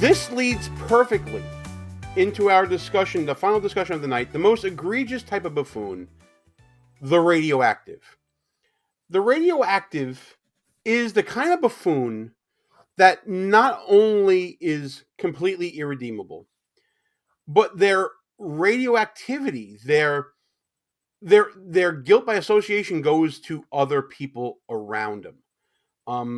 This leads perfectly into our discussion, the final discussion of the night, the most egregious type of buffoon, the radioactive. The radioactive is the kind of buffoon that not only is completely irredeemable, but their radioactivity, their guilt by association goes to other people around them.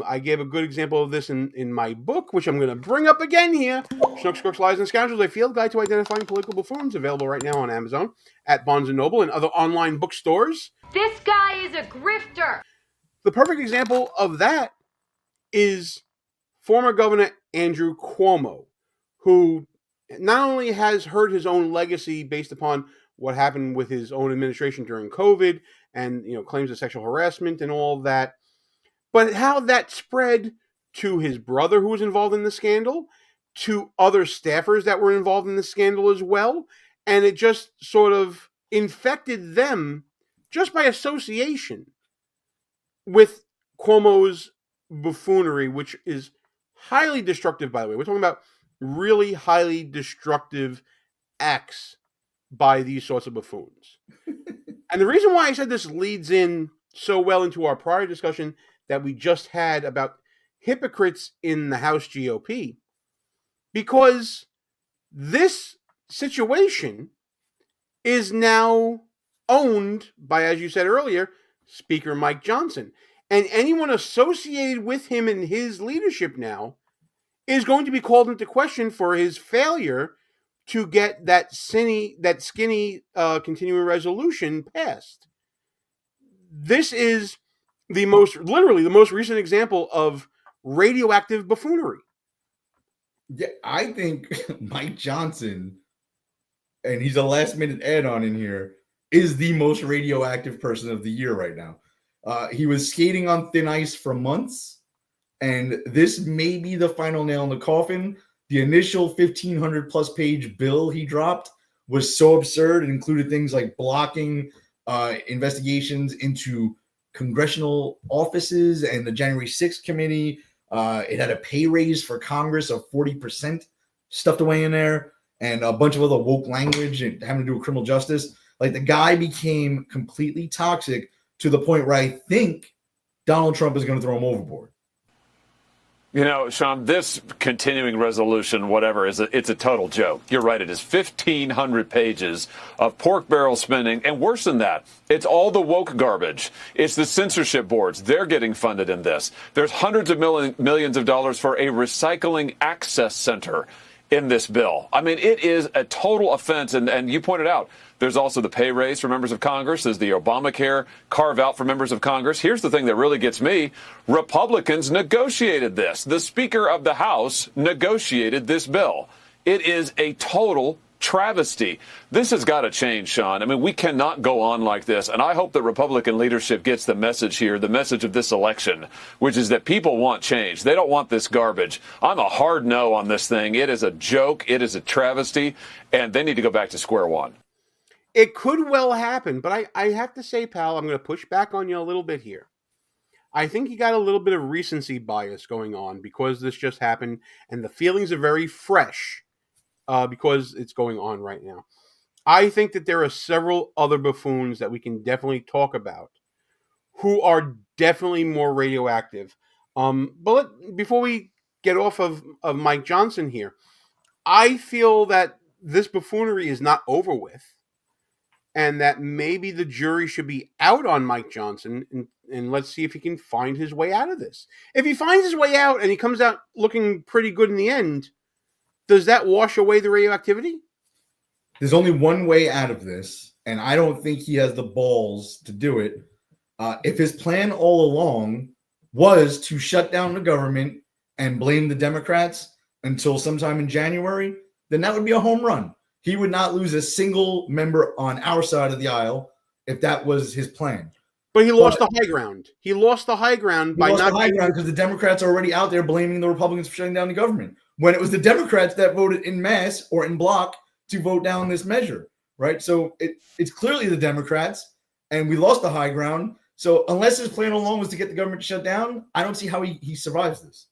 I gave a good example of this in my book, which I'm going to bring up again here. Schnooks, Crooks, Lies, and Scoundrels, a field guide to identifying political buffoons, available right now on Amazon, at Barnes & Noble, and other online bookstores. This guy is a grifter. The perfect example of that is former Governor Andrew Cuomo, who not only has hurt his own legacy based upon what happened with his own administration during COVID and claims of sexual harassment and all that, but how that spread to his brother who was involved in the scandal, to other staffers that were involved in the scandal as well, and it just sort of infected them just by association with Cuomo's buffoonery, which is highly destructive, by the way. We're talking about really highly destructive acts by these sorts of buffoons. And the reason why I said this leads in so well into our prior discussion that we just had about hypocrites in the House GOP, because this situation is now owned by, as you said earlier, Speaker Mike Johnson. And anyone associated with him and his leadership now is going to be called into question for his failure to get that skinny continuing resolution passed. This is literally the most recent example of radioactive buffoonery. Yeah, I think Mike Johnson, and he's a last-minute add-on in here, is the most radioactive person of the year right now. He was skating on thin ice for months, and this may be the final nail in the coffin. The initial 1,500-plus page bill he dropped was so absurd. It included things like blocking investigations into congressional offices and the January 6th committee. It had a pay raise for Congress of 40% stuffed away in there, and a bunch of other woke language and having to do with criminal justice. Like, the guy became completely toxic to the point where I think Donald Trump is going to throw him overboard. Sean, this continuing resolution, whatever, it's a total joke. You're right. It is 1,500 pages of pork barrel spending. And worse than that, it's all the woke garbage. It's the censorship boards. They're getting funded in this. There's hundreds of millions of dollars for a recycling access center in this bill. I mean, it is a total offense. And you pointed out, there's also the pay raise for members of Congress. There's the Obamacare carve out for members of Congress. Here's the thing that really gets me. Republicans negotiated this. The Speaker of the House negotiated this bill. It is a total travesty. This has got to change, Sean. I mean, we cannot go on like this. And I hope that Republican leadership gets the message here, the message of this election, which is that people want change. They don't want this garbage. I'm a hard no on this thing. It is a joke. It is a travesty. And they need to go back to square one. It could well happen, but I have to say, pal, I'm going to push back on you a little bit here. I think you got a little bit of recency bias going on because this just happened, and the feelings are very fresh because it's going on right now. I think that there are several other buffoons that we can definitely talk about who are definitely more radioactive. But before we get off of Mike Johnson here, I feel that this buffoonery is not over with, and that maybe the jury should be out on Mike Johnson, and let's see if he can find his way out of this. If he finds his way out and he comes out looking pretty good in the end, does that wash away the radioactivity? There's only one way out of this, and I don't think he has the balls to do it. If his plan all along was to shut down the government and blame the Democrats until sometime in January, then that would be a home run. He would not lose a single member on our side of the aisle if that was his plan. But he lost the high ground. He lost the high ground by not because the Democrats are already out there blaming the Republicans for shutting down the government, when it was the Democrats that voted in mass or in block to vote down this measure, right? So it's clearly the Democrats, and we lost the high ground. So unless his plan all along was to get the government to shut down, I don't see how he survives this.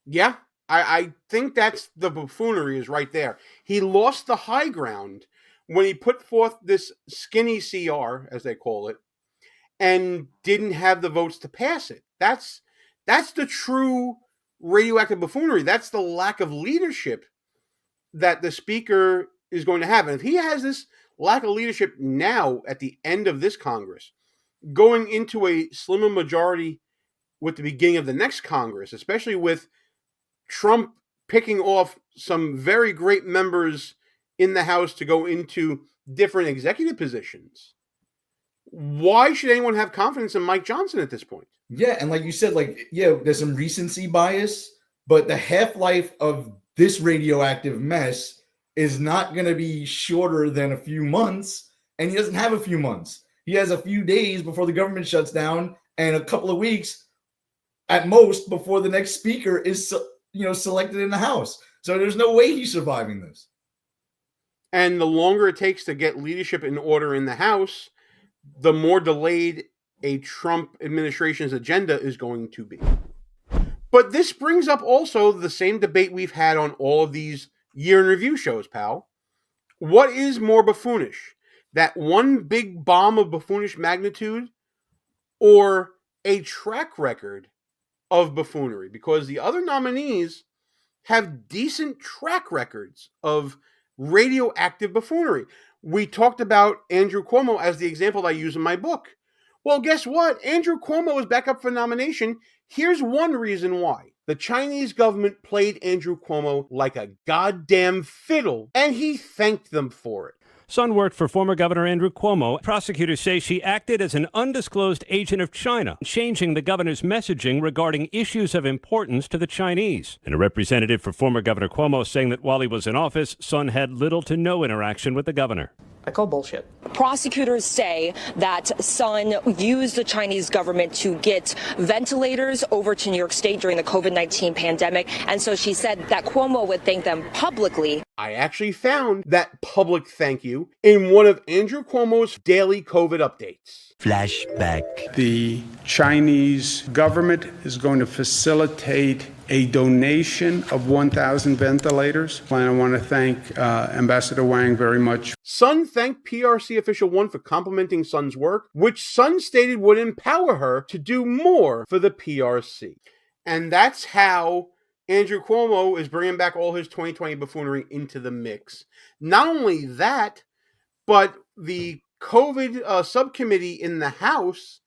Yeah, I think that's the buffoonery is right there. He lost the high ground when he put forth this skinny CR, as they call it, and didn't have the votes to pass it. That's the true radioactive buffoonery. That's the lack of leadership that the speaker is going to have. And if he has this lack of leadership now at the end of this Congress, going into a slimmer majority with the beginning of the next Congress, especially with Trump picking off some very great members in the House to go into different executive positions, why should anyone have confidence in Mike Johnson at this point? Yeah, and like you said, there's some recency bias, but the half-life of this radioactive mess is not going to be shorter than a few months, and he doesn't have a few months. He has a few days before the government shuts down and a couple of weeks at most before the next speaker is selected in the House. So there's no way he's surviving this. And the longer it takes to get leadership in order in the House, the more delayed a Trump administration's agenda is going to be. But this brings up also the same debate we've had on all of these year in review shows, pal. What is more buffoonish? That one big bomb of buffoonish magnitude, or a track record of buffoonery? Because the other nominees have decent track records of radioactive buffoonery. We talked about Andrew Cuomo as the example I use in my book. Well, guess what? Andrew Cuomo is back up for nomination. Here's one reason why. The Chinese government played Andrew Cuomo like a goddamn fiddle, and he thanked them for it. Sun worked for former Governor Andrew Cuomo. Prosecutors say she acted as an undisclosed agent of China, changing the governor's messaging regarding issues of importance to the Chinese. And a representative for former Governor Cuomo saying that while he was in office, Sun had little to no interaction with the governor. I call bullshit. Prosecutors say that Sun used the Chinese government to get ventilators over to New York State during the COVID-19 pandemic. And so she said that Cuomo would thank them publicly. I actually found that public thank you in one of Andrew Cuomo's daily COVID updates. Flashback. The Chinese government is going to facilitate a donation of 1,000 ventilators. And I want to thank Ambassador Wang very much. Sun thanked PRC Official 1 for complimenting Sun's work, which Sun stated would empower her to do more for the PRC. And that's how Andrew Cuomo is bringing back all his 2020 buffoonery into the mix. Not only that, but the COVID subcommittee in the House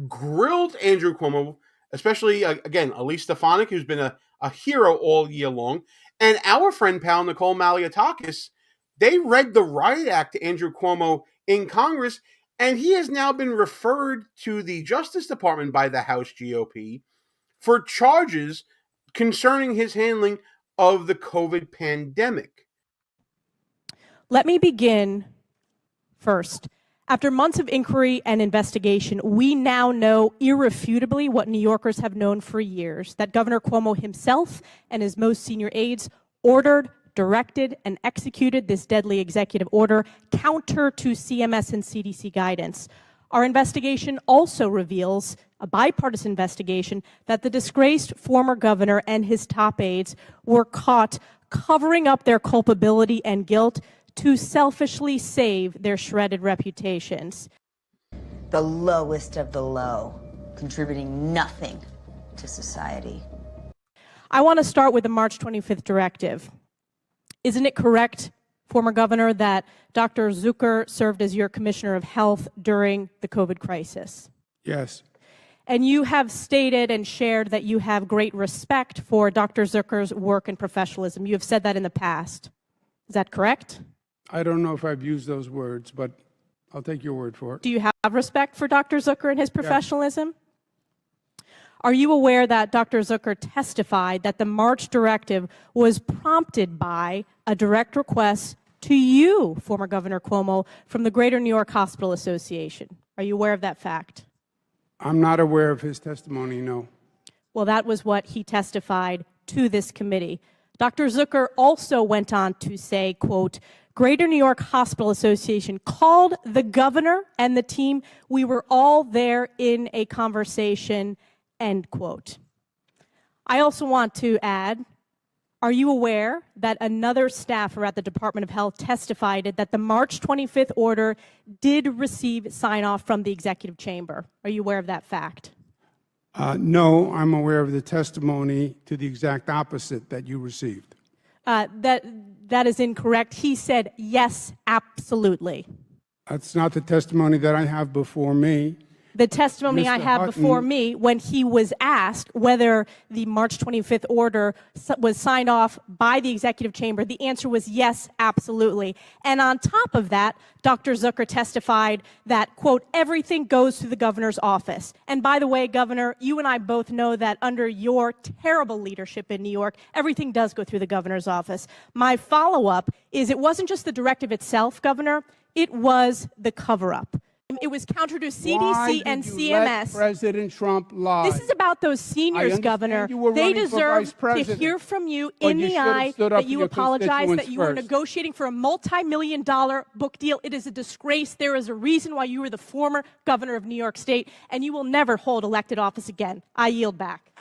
grilled Andrew Cuomo, especially, again, Elise Stefanik, who's been a hero all year long, and our friend, pal, Nicole Malliotakis. They read the riot act to Andrew Cuomo in Congress, and he has now been referred to the Justice Department by the House GOP for charges concerning his handling of the COVID pandemic. Let me begin first. After months of inquiry and investigation, we now know irrefutably what New Yorkers have known for years, that Governor Cuomo himself and his most senior aides ordered, directed, and executed this deadly executive order counter to CMS and CDC guidance. Our investigation also reveals, a bipartisan investigation, that the disgraced former governor and his top aides were caught covering up their culpability and guilt to selfishly save their shredded reputations. The lowest of the low, contributing nothing to society. I want to start with the March 25th directive. Isn't it correct, former governor, that Dr. Zucker served as your commissioner of health during the COVID crisis? Yes. And you have stated and shared that you have great respect for Dr. Zucker's work and professionalism. You have said that in the past. Is that correct? I don't know if I've used those words, but I'll take your word for it. Do you have respect for Dr. Zucker and his professionalism? Yeah. Are you aware that Dr. Zucker testified that the March directive was prompted by a direct request to you, former Governor Cuomo, from the Greater New York Hospital Association? Are you aware of that fact? I'm not aware of his testimony, no. Well, that was what he testified to this committee. Dr. Zucker also went on to say, quote, Greater New York Hospital Association called the governor and the team. We were all there in a conversation, end quote. I also want to add Are you aware that another staffer at the Department of Health testified that the March 25th order did receive sign-off from the executive chamber? Are you aware of that fact? No, I'm aware of the testimony to the exact opposite that you received. That is incorrect. He said, yes, absolutely. That's not the testimony that I have before me. The testimony Mr. I have Hutton, before me, when he was asked whether the March 25th order was signed off by the executive chamber, the answer was yes, absolutely. And on top of that, Dr. Zucker testified that, quote, everything goes through the governor's office. And by the way, Governor, you and I both know that under your terrible leadership in New York, everything does go through the governor's office. My follow-up is it wasn't just the directive itself, Governor, it was the cover-up. It was counter to CDC and CMS. Let President Trump lie? This is about those seniors, Governor. They deserve to hear from you in the eye that you apologize, that you were negotiating for a multi-million-dollar book deal. It is a disgrace. There is a reason why you were the former governor of New York State, and you will never hold elected office again. I yield back.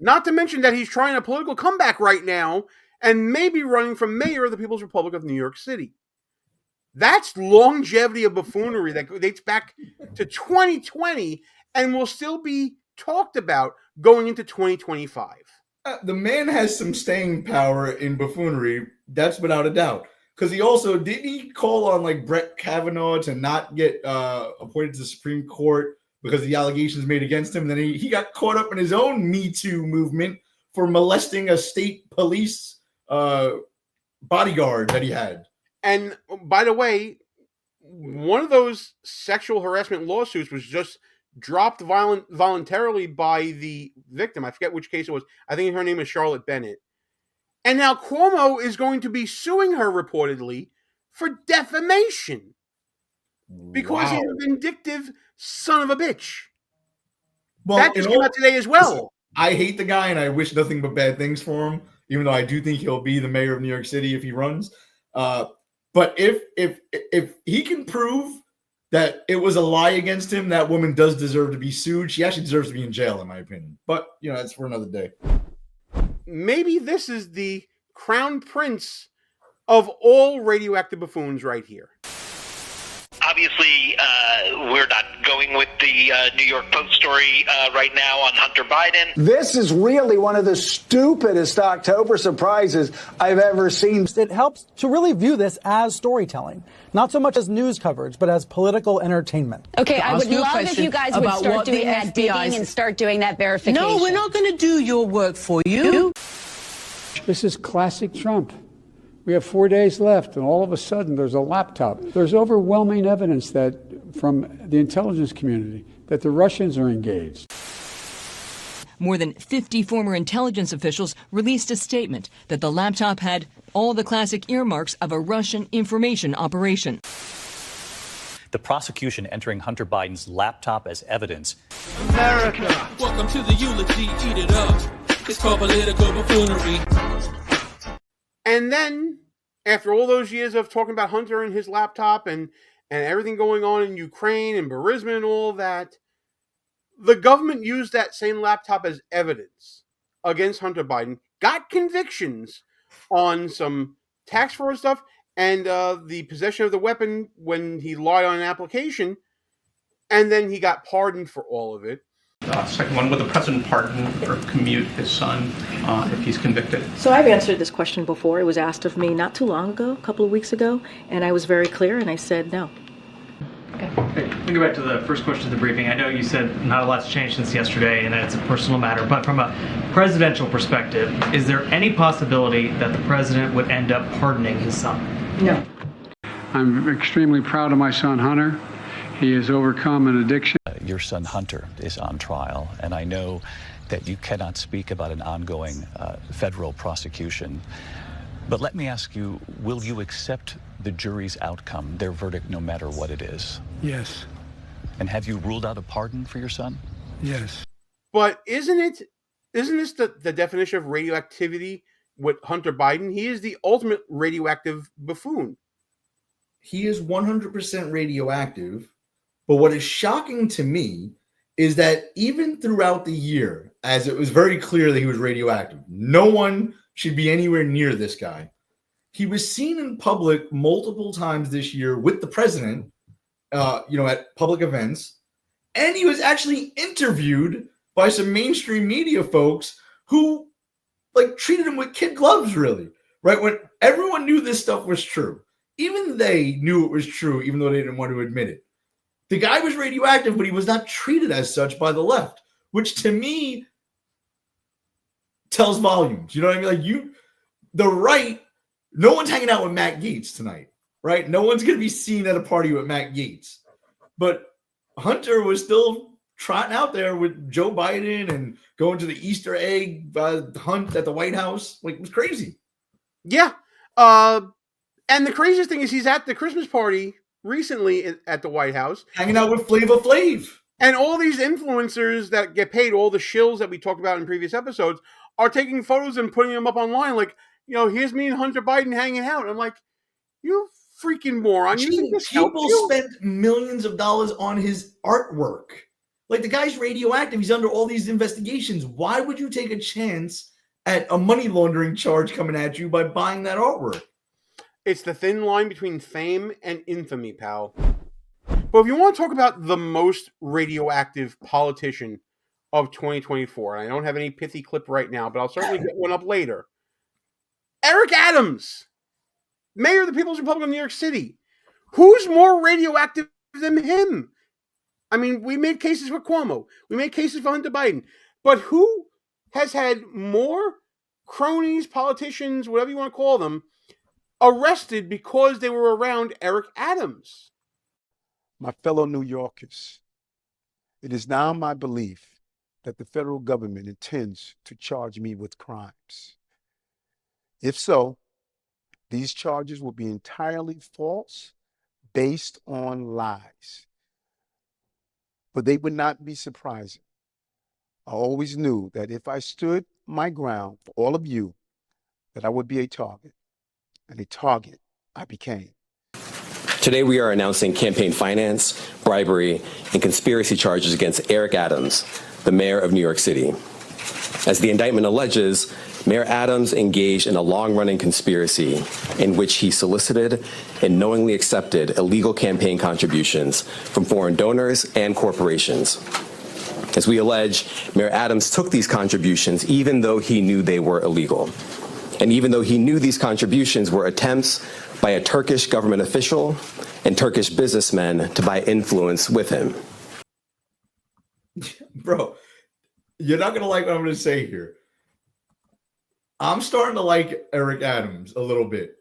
Not to mention that he's trying a political comeback right now and maybe running for mayor of the People's Republic of New York City. That's longevity of buffoonery that dates back to 2020 and will still be talked about going into 2025. The man has some staying power in buffoonery. That's without a doubt. Because he also, didn't he call on like Brett Kavanaugh to not get appointed to the Supreme Court because of the allegations made against him? And then he got caught up in his own Me Too movement for molesting a state police bodyguard that he had. And by the way, one of those sexual harassment lawsuits was just dropped voluntarily by the victim. I forget which case it was. I think her name is Charlotte Bennett. And now Cuomo is going to be suing her reportedly for defamation because he's a vindictive son of a bitch. Well, that just came out today as well. Listen, I hate the guy and I wish nothing but bad things for him, even though I do think he'll be the mayor of New York City if he runs. But if he can prove that it was a lie against him, that woman does deserve to be sued. She actually deserves to be in jail, in my opinion. But, you know, that's for another day. Maybe this is the crown prince of all radioactive buffoons right here. Obviously, we're not going with the New York Post story right now on Hunter Biden. This is really one of the stupidest October surprises I've ever seen. It helps to really view this as storytelling, not so much as news coverage, but as political entertainment. Okay, I would love if you guys would start doing that digging and start doing that verification. No, we're not going to do your work for you. This is classic Trump. We have 4 days left, and all of a sudden there's a laptop. There's overwhelming evidence that from the intelligence community that the Russians are engaged. More than 50 former intelligence officials released a statement that the laptop had all the classic earmarks of a Russian information operation. The prosecution entering Hunter Biden's laptop as evidence. America! Welcome to the eulogy, eat it up. It's called political buffoonery. And then, after all those years of talking about Hunter and his laptop and everything going on in Ukraine and Burisma and all that, the government used that same laptop as evidence against Hunter Biden, got convictions on some tax fraud stuff and the possession of the weapon when he lied on an application, and then he got pardoned for all of it. Second one, would the president pardon or commute his son if he's convicted? So I've answered this question before. It was asked of me not too long ago, a couple of weeks ago, and I was very clear, and I said no. Okay. Let me go back to the first question of the briefing. I know you said not a lot's changed since yesterday and that it's a personal matter, but from a presidential perspective, is there any possibility that the president would end up pardoning his son? No. I'm extremely proud of my son, Hunter. He has overcome an addiction. Your son Hunter is on trial, and I know that you cannot speak about an ongoing federal prosecution. But let me ask you, will you accept the jury's outcome, their verdict, no matter what it is? Yes. And have you ruled out a pardon for your son? Yes. But isn't this the definition of radioactivity with Hunter Biden? He is the ultimate radioactive buffoon. He is 100% radioactive. But what is shocking to me is that even throughout the year, as it was very clear that he was radioactive. No one should be anywhere near this guy. He was seen in public multiple times this year with the president, at public events. And he was actually interviewed by some mainstream media folks who treated him with kid gloves, really, right? When everyone knew this stuff was true. Even they knew it was true, even though they didn't want to admit it. The guy was radioactive, but he was not treated as such by the left, which to me tells volumes. You know what I mean? The right, no one's hanging out with Matt Gaetz tonight, right? No one's going to be seen at a party with Matt Gaetz. But Hunter was still trotting out there with Joe Biden and going to the Easter egg hunt at the White House. It was crazy. Yeah. And the craziest thing is he's at the Christmas party recently at the White House. Hanging out with Flavor Flav. And all these influencers that get paid, all the shills that we talked about in previous episodes, are taking photos and putting them up online. Here's me and Hunter Biden hanging out. And I'm like, you freaking moron. People spent millions of dollars on his artwork. The guy's radioactive. He's under all these investigations. Why would you take a chance at a money laundering charge coming at you by buying that artwork? It's the thin line between fame and infamy, pal. But if you want to talk about the most radioactive politician of 2024, and I don't have any pithy clip right now, but I'll certainly get one up later. Eric Adams, mayor of the People's Republic of New York City. Who's more radioactive than him? I mean, we made cases for Cuomo. We made cases for Hunter Biden. But who has had more cronies, politicians, whatever you want to call them, arrested because they were around Eric Adams? My fellow New Yorkers, it is now my belief that the federal government intends to charge me with crimes. If so, these charges will be entirely false, based on lies. But they would not be surprising. I always knew that if I stood my ground for all of you, that I would be a target, and a target I became. Today we are announcing campaign finance, bribery, and conspiracy charges against Eric Adams, the mayor of New York City. As the indictment alleges, Mayor Adams engaged in a long-running conspiracy in which he solicited and knowingly accepted illegal campaign contributions from foreign donors and corporations. As we allege, Mayor Adams took these contributions even though he knew they were illegal, and even though he knew these contributions were attempts by a Turkish government official and Turkish businessmen to buy influence with him. Bro, you're not going to like what I'm going to say here. I'm starting to like Eric Adams a little bit.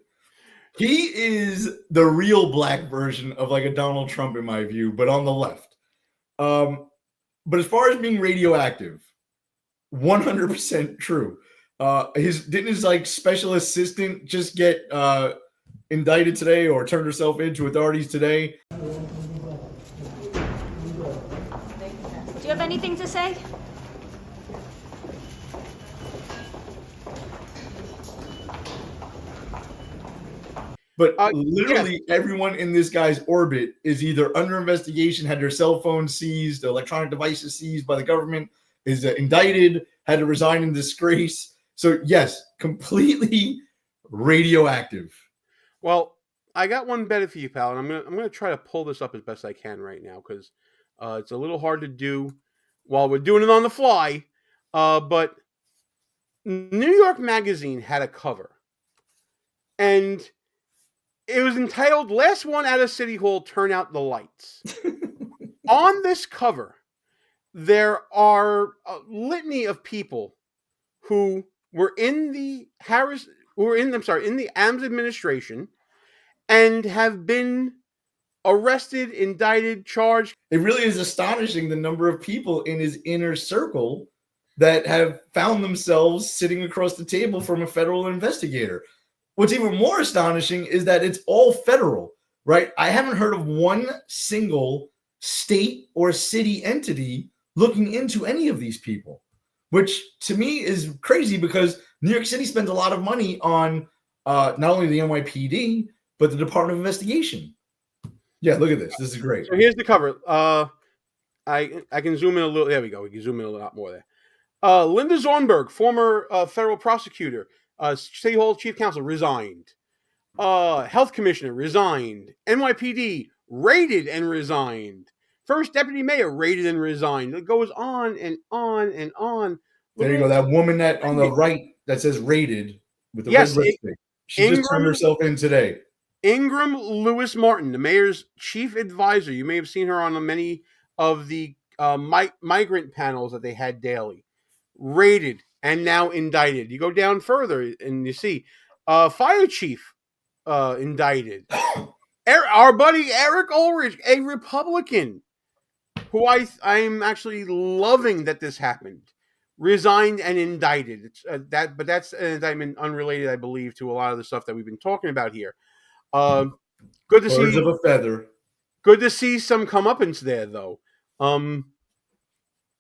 He is the real black version of a Donald Trump in my view, but on the left. But as far as being radioactive, 100% true. Didn't his special assistant just get indicted today or turned herself into authorities today? Do you have anything to say? But literally everyone in this guy's orbit is either under investigation, had their cell phones seized, electronic devices seized by the government, is indicted, had to resign in disgrace. So yes, completely radioactive. Well, I got one better for you, pal, and I'm gonna try to pull this up as best I can right now because it's a little hard to do while we're doing it on the fly. But New York Magazine had a cover, and it was entitled "Last One Out of City Hall, Turn Out the Lights." On this cover, there are a litany of people who were in the in the Adams administration and have been arrested, indicted, charged. It really is astonishing the number of people in his inner circle that have found themselves sitting across the table from a federal investigator. What's even more astonishing is that it's all federal, right? I haven't heard of one single state or city entity looking into any of these people, which to me is crazy because New York City spends a lot of money on not only the NYPD, but the Department of Investigation. Yeah, look at this. This is great. So here's the cover. I can zoom in a little. There we go. We can zoom in a lot more there. Linda Zornberg, former federal prosecutor, City Hall Chief Counsel, resigned. Health Commissioner, resigned. NYPD, raided and resigned. First Deputy Mayor, raided and resigned. It goes on and on and on. There you go. That woman that on the right that says raided with the red lipstick. She just turned herself in today. Ingram Lewis Martin, the mayor's chief advisor. You may have seen her on many of the migrant panels that they had daily. Raided and now indicted. You go down further and you see fire chief indicted. Our buddy Eric Ulrich, a Republican, who I'm actually loving that this happened, resigned and indicted. It's but that's an indictment unrelated, I believe, to a lot of the stuff that we've been talking about here. Good to see. Birds of a feather. Good to see some comeuppance there, though. And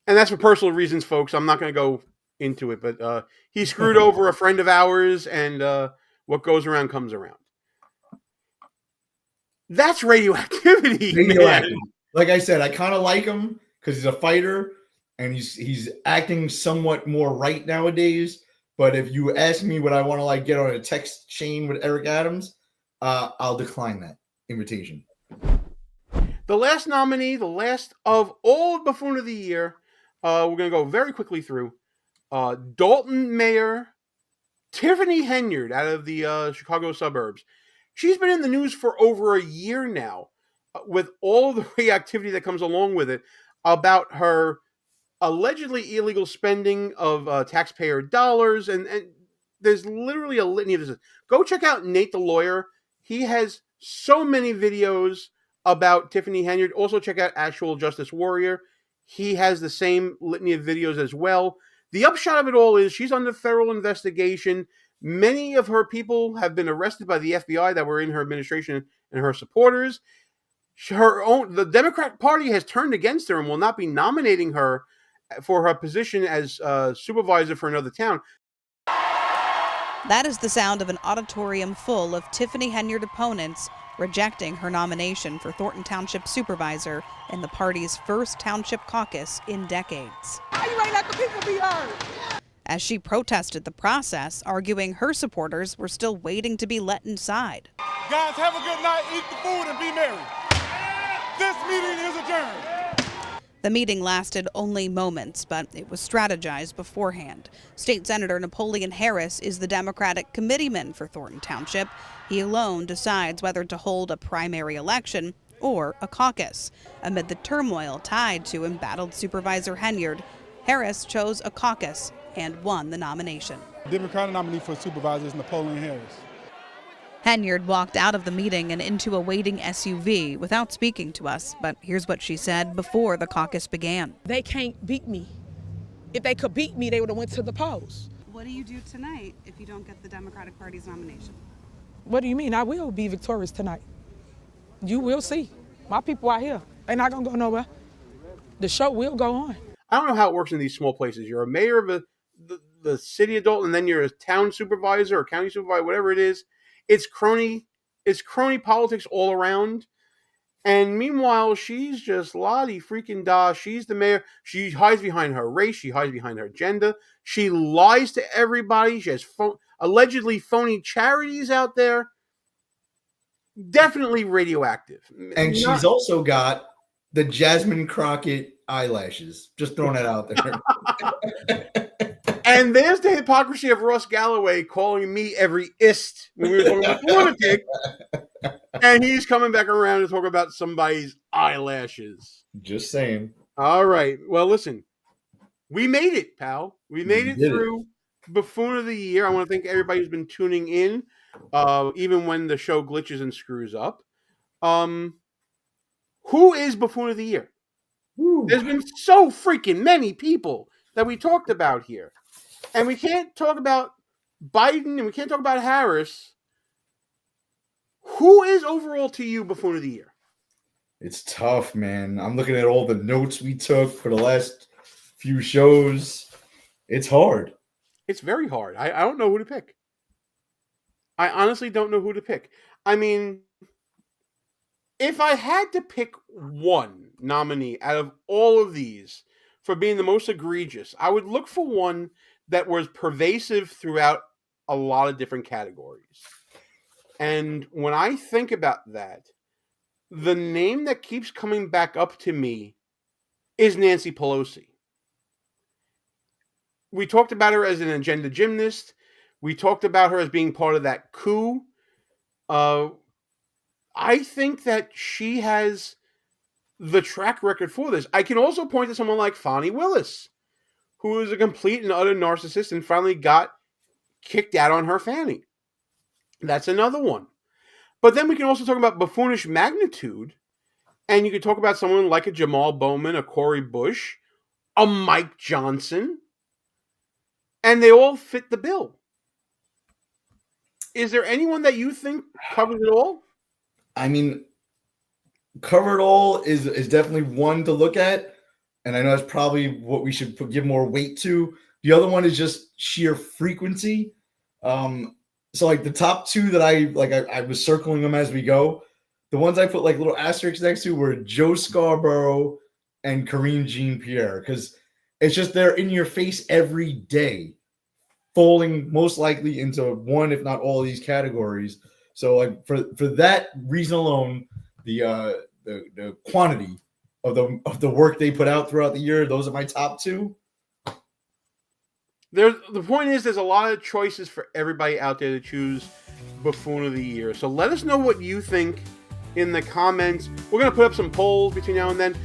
that's for personal reasons, folks. I'm not going to go into it, but he screwed over a friend of ours, and what goes around comes around. That's radioactivity. Radioactive. Man. Like I said, I kind of like him because he's a fighter and he's acting somewhat more right nowadays. But if you ask me what I want to like get on a text chain with Eric Adams, I'll decline that invitation. The last nominee, the last of all Buffoon of the Year, we're going to go very quickly through. Dalton Mayor Tiffany Henyard out of the Chicago suburbs. She's been in the news for over a year now with all the reactivity that comes along with it about her allegedly illegal spending of taxpayer dollars. And there's literally a litany of this. Go check out Nate the Lawyer. He has so many videos about Tiffany Henyard. Also check out Actual Justice Warrior. He has the same litany of videos as well. The upshot of it all is she's under federal investigation. Many of her people have been arrested by the FBI that were in her administration and her supporters. The Democrat Party has turned against her and will not be nominating her for her position as supervisor for another town. That is the sound of an auditorium full of Tiffany Henyard opponents rejecting her nomination for Thornton Township supervisor in the party's first township caucus in decades. You ain't let the people be heard. As she protested the process, arguing her supporters were still waiting to be let inside. Guys, have a good night, eat the food, and be merry. This meeting is adjourned. The meeting lasted only moments, but it was strategized beforehand. State Senator Napoleon Harris is the Democratic committeeman for Thornton Township. He alone decides whether to hold a primary election or a caucus. Amid the turmoil tied to embattled Supervisor Henyard, Harris chose a caucus and won the nomination. The Democratic nominee for supervisor is Napoleon Harris. Henyard walked out of the meeting and into a waiting SUV without speaking to us, but here's what she said before the caucus began. They can't beat me. If they could beat me, they would have went to the polls. What do you do tonight if you don't get the Democratic Party's nomination? What do you mean? I will be victorious tonight. You will see. My people out here. They're not going to go nowhere. The show will go on. I don't know how it works in these small places. You're a mayor of the city adult, and then you're a town supervisor or county supervisor, whatever it is. It's crony politics all around. And meanwhile, she's just lottie freaking da. She's the mayor. She hides behind her race. She hides behind her agenda. She lies to everybody. She has allegedly phony charities out there. Definitely radioactive. And she's also got the Jasmine Crockett eyelashes. Just throwing that out there. And there's the hypocrisy of Ross Galloway calling me every ist when we were talking about lunatic. And he's coming back around to talk about somebody's eyelashes. Just saying. All right. Well, listen. We made it, pal. We made it through Buffoon of the Year. I want to thank everybody who's been tuning in, even when the show glitches and screws up. Who is Buffoon of the Year? Ooh. There's been so freaking many people that we talked about here. And we can't talk about Biden and we can't talk about Harris. Who is overall to you Buffoon of the Year? It's tough, man. I'm looking at all the notes we took for the last few shows. It's hard. It's very hard. I don't know who to pick. I honestly don't know who to pick. I mean, if I had to pick one nominee out of all of these for being the most egregious. I would look for one that was pervasive throughout a lot of different categories. And when I think about that, the name that keeps coming back up to me is Nancy Pelosi. We talked about her as an agenda gymnast. We talked about her as being part of that coup. I think that she has the track record for this. I can also point to someone like Fani Willis, who is a complete and utter narcissist and finally got kicked out on her fanny. That's another one. But then we can also talk about buffoonish magnitude, and you could talk about someone like a Jamal Bowman, a Cori Bush, a Mike Johnson, and they all fit the bill. Is there anyone that you think covers it all? I mean, cover it all is definitely one to look at, and I know that's probably what we should give more weight to. The other one is just sheer frequency. So like the top two that I was circling them as we go. The ones I put like little asterisks next to were Joe Scarborough and Karine Jean-Pierre, because it's just they're in your face every day, falling most likely into one, if not all of these categories. So like for that reason alone, the quantity of the work they put out throughout the year, those are my top two. The point is, there's a lot of choices for everybody out there to choose Buffoon of the Year. So let us know what you think in the comments. We're going to put up some polls between now and then.